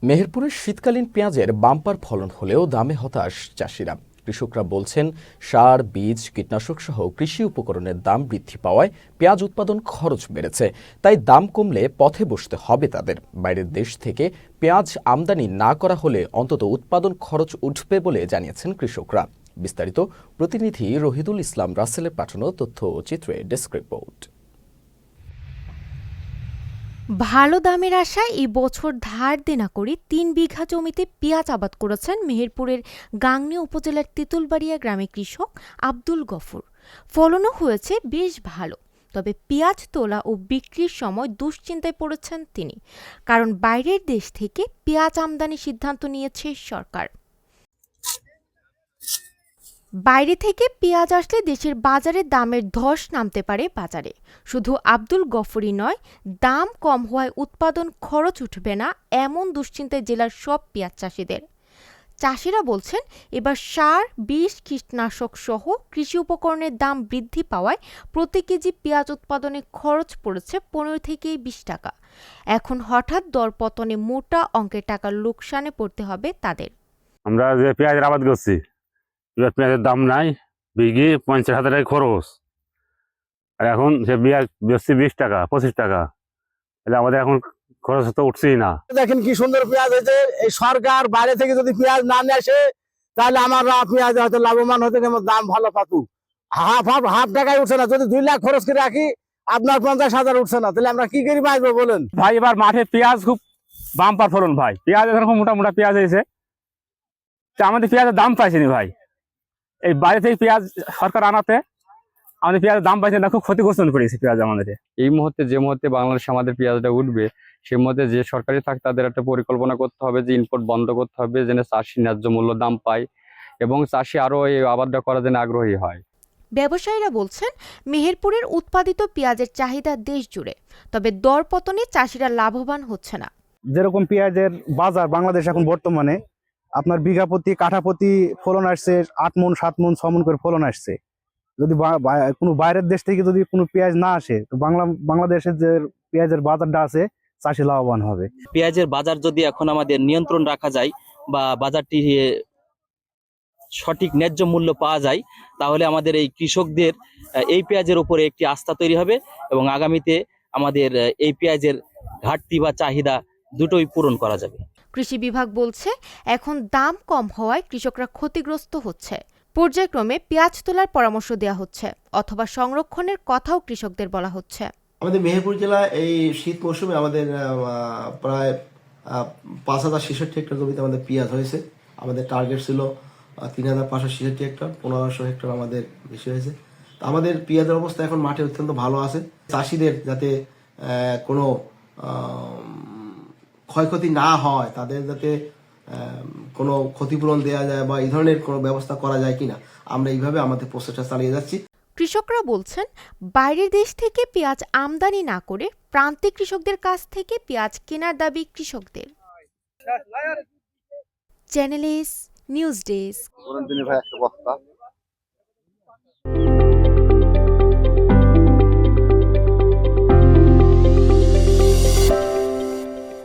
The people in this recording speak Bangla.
মেহেরপুরের শীতকালীন পেঁয়াজের বাম্পার ফলন হলেও দামে হতাশ চাষিরা। কৃষকরা বলছেন, সার, বীজ, কীটনাশক সহ কৃষি উপকরণের দাম বৃদ্ধি পাওয়ায় পেঁয়াজ উৎপাদন খরচ বেড়েছে। তাই দাম কমলে পথে বসতে হবে তাদের। বাইরের দেশ থেকে পেঁয়াজ আমদানি না করা হলে অন্তত উৎপাদন খরচ উঠবে বলে জানিয়েছেন কৃষকরা। বিস্তারিত প্রতিনিধি রহিদুল ইসলাম রাসেলের পাঠানো তথ্য ও চিত্রে ডেস্ক রিপোর্ট। ভালো দামের আশায় এই বছর ধার দেনা করে ৩ বিঘা জমিতে পেঁয়াজ আবাদ করেছেন মেহেরপুরের গাংনী উপজেলার তেঁতুলবাড়িয়া গ্রামের কৃষক আব্দুল গফুর। ফলনও হয়েছে বেশ ভালো, তবে পেঁয়াজ তোলা ও বিক্রির সময় দুশ্চিন্তায় পড়েছেন তিনি, কারণ বাইরের দেশ থেকে পেঁয়াজ আমদানির সিদ্ধান্ত নিয়েছে সরকার। বাইরে থেকে পেঁয়াজ আসলে দেশের বাজারে দামের ধস নামতে পারে বাজারে। শুধু আব্দুল গফুরই নয়, দাম কম হওয়ায় উৎপাদন খরচ উঠবে না এমন দুশ্চিন্তায় জেলার সব পেঁয়াজ চাষিদের। চাষিরা বলছেন, এবার সার, বিষ, কীটনাশক সহ কৃষি উপকরণের দাম বৃদ্ধি পাওয়ায় প্রতি কেজি পেঁয়াজ উৎপাদনে খরচ পড়েছে 15 থেকে 20 টাকা। এখন হঠাৎ দরপতনে মোটা অঙ্কের টাকার লোকসানে পড়তে হবে তাদের। আমরা যে পেঁয়াজের আবাদ করছি, এবার পেঁয়াজের দাম নাই, বিঘি 50,000 টাকা খরচ। আর এখন সে পেঁয়াজ বেচছি 20 টাকা 25 টাকা, তাহলে আমাদের এখন খরচ তো উঠছেই না। দেখেন কি সুন্দর পেঁয়াজ হয়েছে। এই সরকার বাইরে থেকে যদি পেঁয়াজ না নিয়ে আসে, তাহলে আমরা পেঁয়াজ হয়তো লাভবান হতে দাম ভালো পাবো। হাফ টাকায় উঠছে না। যদি 2 লাখ খরচ করে রাখি, আপনার 50,000 উঠছে না, তাহলে আমরা কি করে বাঁচবো বলেন? ভাই এবার মাঠে পেঁয়াজ খুব বাম্পার ফলন ভাই, পেঁয়াজ এখন মোটা মোটা পেঁয়াজ হয়েছে। আমাদের পেঁয়াজের দাম পাইছিনি ভাই, এই বাইরে থেকে পেঁয়াজ সরকার আনাতে আমাদের পেঁয়াজের দাম পাইছে না, খুব ক্ষতিগ্রস্ত করেছে পেঁয়াজ আমাদের। এই মুহূর্তে যে মুহূর্তে বাংলাদেশে আমাদের পেঁয়াজটা উঠবে, সেই মুহূর্তে যে সরকারি থাকে তাদের একটা পরিকল্পনা করতে হবে যে ইনপুট বন্ধ করতে হবে, যেন চাষি ন্যায্য মূল্য দাম পায় এবং চাষি আরো এই আবাদটা করার জন্য আগ্রহী হয়। ব্যবসায়ীরা বলছেন, মেহেরপুরের উৎপাদিত পেঁয়াজের চাহিদা দেশ জুড়ে, তবে দরপতনে চাষিরা লাভবান হচ্ছে না। যেরকম পেঁয়াজের বাজার বাংলাদেশ এখন বর্তমানে আপনার বিঘা প্রতি কাঠা প্রতি ফলন আসছে 8 মণ 7 মণ 6 মণ করে ফলন আসছে। যদি কোনো বাইরের দেশ থেকে যদি কোনো পেঁয়াজ না আসে, তো বাংলাদেশের যে পেঁয়াজের বাজারটা আছে, চাষি লাভবান হবে। পেঁয়াজের বাজার যদি এখন আমাদের নিয়ন্ত্রণ রাখা যায় বা বাজারটি সঠিক ন্যায্য মূল্য পাওয়া যায়, তাহলে আমাদের এই কৃষকদের এই পেঁয়াজের উপরে একটি আস্থা তৈরি হবে এবং আগামীতে আমাদের এই পেঁয়াজের ঘাটতি বা চাহিদা দুটোই পূরণ করা যাবে। কৃষি বিভাগ বলছে, এখন দাম কম হওয়ায় কৃষকরা ক্ষতিগ্রস্ত হচ্ছে। পর্যায়ক্রমে পেঁয়াজ তোলার পরামর্শ দেওয়া হচ্ছে অথবা সংরক্ষণের কথাও কৃষকদের বলা হচ্ছে। আমাদের মেহেরপুর জেলা এই শীত মৌসুমে আমাদের প্রায় 5,066 হেক্টর জমিতে আমাদের পেঁয়াজ হয়েছে। আমাদের টার্গেট ছিল 3,566 হেক্টর, 1,500 হেক্টর আমাদের বেশি হয়েছে। তো আমাদের পেঁয়াজের অবস্থা এখন মাঠে অত্যন্ত ভালো আছে। চাষিদের যাতে কোনো ক্ষয়ক্ষতি না হয়, তাদের যাতে কোনো ক্ষতিপূরণ দেওয়া যায় বা এই ধরনের কোনো ব্যবস্থা করা যায় কিনা, আমরা এইভাবে আমাদের প্রচেষ্টা চালিয়ে যাচ্ছি। কৃষকরা বলছেন, বাইরের দেশ থেকে পেঁয়াজ আমদানি না করে প্রান্তিক কৃষকদের কাছ থেকে পেঁয়াজ কেনার দাবি কৃষকদের। Channel S news desk.